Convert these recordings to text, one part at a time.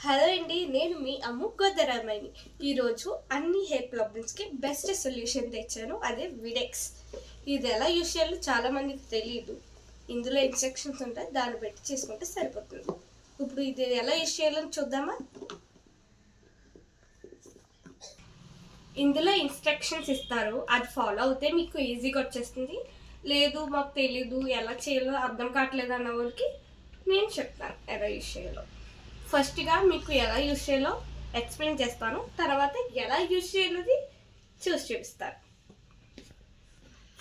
Hello అండి, నేను మీ అమ్ము గోదరామాయిని. ఈరోజు అన్ని హెయిర్ ప్రాబ్లమ్స్కి బెస్ట్ సొల్యూషన్ తెచ్చాను, అదే విడెక్స్. ఇది ఎలా యూజ్ చేయాలో చాలామందికి తెలియదు. ఇందులో ఇన్స్ట్రక్షన్స్ ఉంటాయి, దాన్ని బట్టి చేసుకుంటే సరిపోతుంది. ఇప్పుడు ఇది ఎలా యూజ్ చేయాలని చూద్దామా. ఇందులో ఇన్స్ట్రక్షన్స్ ఇస్తారు, అది ఫాలో అవుతే మీకు ఈజీగా వచ్చేస్తుంది. లేదు మాకు తెలీదు, ఎలా చేయాలో అర్థం కావట్లేదు అన్న వాళ్ళకి నేను చెప్తాను ఎలా యూజ్ చేయాలో. ఫస్ట్గా మీకు ఎలా యూజ్ చేయాలో ఎక్స్ప్లెయిన్ చేస్తాను, తర్వాత ఎలా యూజ్ చేయాలది చూపిస్తాను.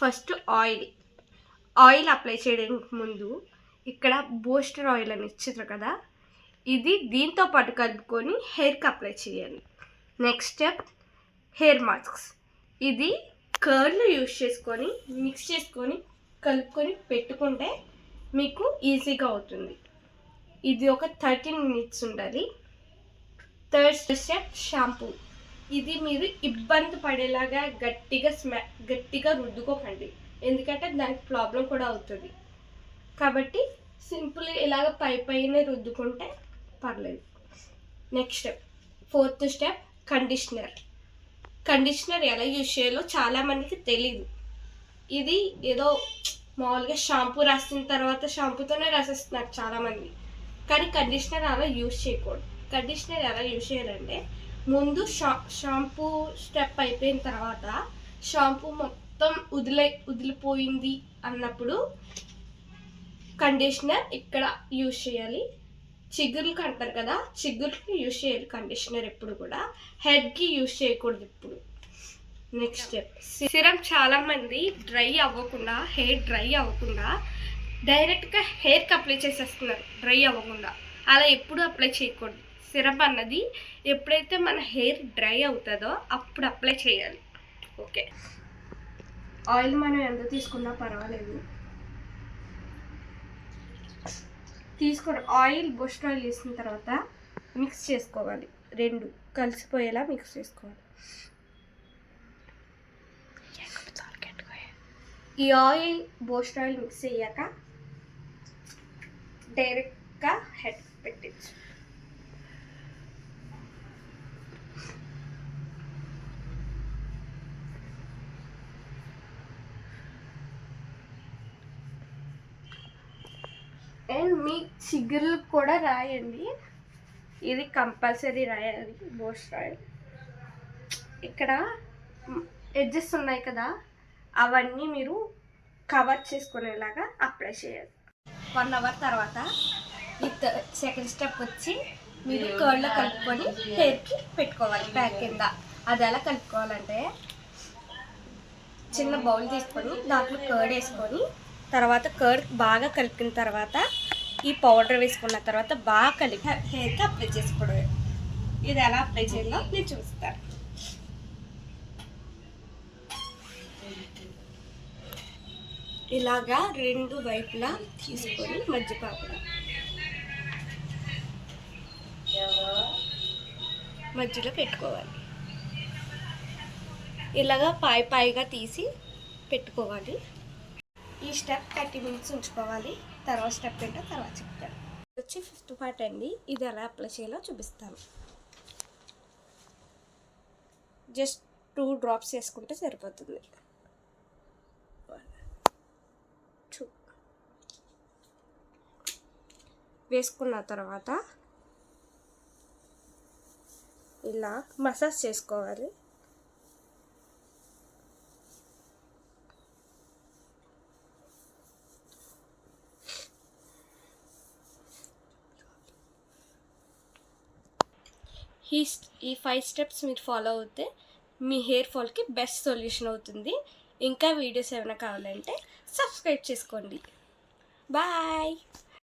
ఫస్ట్ ఆయిల్ అప్లై చేయడానికి ముందు ఇక్కడ బూస్టర్ ఆయిల్ అని ఇచ్చారు కదా, ఇది దీంతో పాటు కలుపుకొని హెయిర్కి అప్లై చేయాలి. Next step hair masks. ఇది కర్ల్ యూజ్ చేసుకొని మిక్స్ చేసుకొని కలుపుకొని పెట్టుకుంటే మీకు ఈజీగా అవుతుంది. ఇది ఒక 13 minutes ఉండాలి. Third step shampoo. ఇది మీరు ఇబ్బంది పడేలాగా గట్టిగా రుద్దుకోకండి, ఎందుకంటే దానికి ప్రాబ్లం కూడా అవుతుంది. కాబట్టి సింపుల్ ఇలాగ పైన రుద్దుకుంటే పర్లేదు. Next step fourth step conditioner ఎలా యూజ్ చేయాలో చాలామందికి తెలీదు. ఇది ఏదో మామూలుగా షాంపూ రాసిన తర్వాత షాంపూతోనే రాసేస్తున్నారు చాలామంది, కానీ కండిషనర్ అలా యూజ్ చేయకూడదు. కండిషనర్ ఎలా యూజ్ చేయాలంటే ముందు షాంపూ స్టెప్ అయిపోయిన తర్వాత షాంపూ మొత్తం వదిలిపోయింది అన్నప్పుడు కండిషనర్ ఇక్కడ యూజ్ చేయాలి. చిగురులకు అంటారు కదా, చిగురుకి యూజ్ చేయాలి కండిషనర్ ఎప్పుడు కూడా, హెడ్కి యూజ్ చేయకూడదు ఇప్పుడు. Next step serum. చాలామంది హెయిర్ డ్రై అవ్వకుండా డైరెక్ట్గా హెయిర్కి అప్లై చేసేస్తున్నారు డ్రై అవ్వకుండా. అలా ఎప్పుడు అప్లై చేయకూడదు. సిరప్ అన్నది ఎప్పుడైతే మన హెయిర్ డ్రై అవుతుందో అప్పుడు అప్లై చేయాలి. ఓకే, ఆయిల్ మనం ఎంత తీసుకున్నా పర్వాలేదు. ఆయిల్ బూస్టర్ ఆయిల్ వేసిన తర్వాత మిక్స్ చేసుకోవాలి, రెండు కలిసిపోయేలా మిక్స్ చేసుకోవాలి. ఈ ఆయిల్ బూస్టర్ ఆయిల్ మిక్స్ అయ్యాక డైరెక్ట్గా హెడ్ పెట్టచ్చు. అండ్ మీ చిగుర్లు కూడా రాయండి, ఇది కంపల్సరీ రాయాలి బూస్టర్ ఆయిల్. ఇక్కడ ఎడ్జెస్ ఉన్నాయి కదా, అవన్నీ మీరు కవర్ చేసుకునేలాగా అప్లై చేయాలి. 1 hour తర్వాత ఈ సెకండ్ స్టెప్ వచ్చి మీరు కర్డ్లో కలుపుకొని హెయిర్కి పెట్టుకోవాలి బ్యాక్ కింద. అది ఎలా కలుపుకోవాలంటే చిన్న బౌల్ తీసుకొని దాంట్లో కర్డ్ వేసుకొని తర్వాత కర్డ్ బాగా కలిపిన తర్వాత ఈ పౌడర్ వేసుకున్న తర్వాత బాగా కలిపి హెయిర్కి అప్లై చేసుకోవడం. ఇది ఎలా అప్లై చేయాలో నేను చూపిస్తాను. ఇలాగా రెండు వైపులా తీసుకొని మధ్యలో పెట్టుకోవాలి. ఇలాగా పాయిగా తీసి పెట్టుకోవాలి. ఈ స్టెప్ 30 minutes ఉంచుకోవాలి. తర్వాత స్టెప్ ఏంటో తర్వాత చెప్తాను. వచ్చి 5th part అండి, ఇది ఎలా అప్లై చేయాలో చూపిస్తాను. జస్ట్ 2 drops వేసుకుంటే సరిపోతుంది. వేసుకున్న తర్వాత ఇలా మసాజ్ చేసుకోవాలి. ఈ 5 steps మీరు ఫాలో అవుతే మీ హెయిర్ ఫాల్కి బెస్ట్ సొల్యూషన్ అవుతుంది. ఇంకా వీడియోస్ ఏమైనా కావాలంటే సబ్స్క్రైబ్ చేసుకోండి. బాయ్.